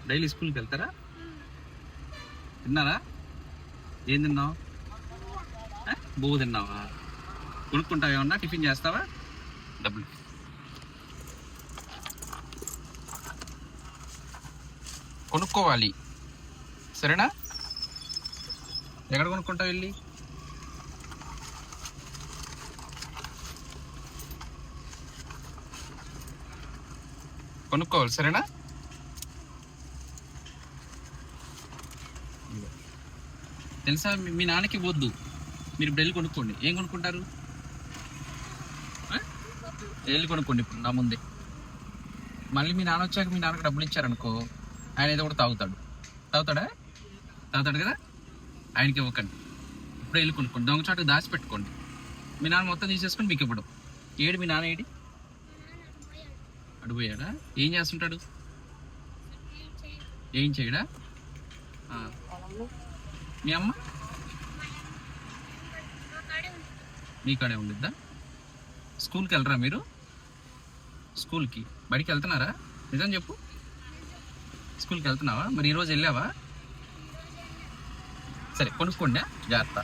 Daily స్కూల్కి వెళ్తారా? తిన్నారా? ఏం తిన్నావు? బువ్వ తిన్నావా? కొనుక్కుంటావా? ఏమన్నా టిఫిన్ చేస్తావా? డబ్బులు కొనుక్కోవాలి, సరేనా? ఎక్కడ కొనుక్కుంటావు వెళ్ళి? కొనుక్కోవాలి, సరేనా? తెలుసా, మీ నాన్నకి వద్దు, మీరు ఇప్పుడు వెళ్ళి కొనుక్కోండి. ఏం కొనుక్కుంటారు? వెళ్ళి కొనుక్కోండి ఇప్పుడు నా ముందే. మళ్ళీ మీ నాన్న వచ్చాక మీ నాన్నకి డబ్బులు ఇచ్చారనుకో, ఆయన ఏదో కూడా తాగుతాడు. తాగుతాడా? తాగుతాడు కదా, ఆయనకి ఇవ్వకండి. ఇప్పుడు వెళ్ళి కొనుక్కోండి, దొంగచాటుకు దాచి పెట్టుకోండి. మీ నాన్న మొత్తం తీసేసుకొని మీకు ఇవ్వడం. ఏడు మీ నాన్న ఏడి? అడిపోయాడా? ఏం చేస్తుంటాడు? ఏం చేయడా? మీ అమ్మ మీ కాడే ఉండిద్దా? స్కూల్కి వెళ్ళరా మీరు? స్కూల్కి బడికి వెళ్తున్నారా? నిజం చెప్పు, స్కూల్కి వెళ్తున్నావా? మరి ఈరోజు వెళ్ళావా? సరే కొనుక్కోండి, జాగ్రత్త.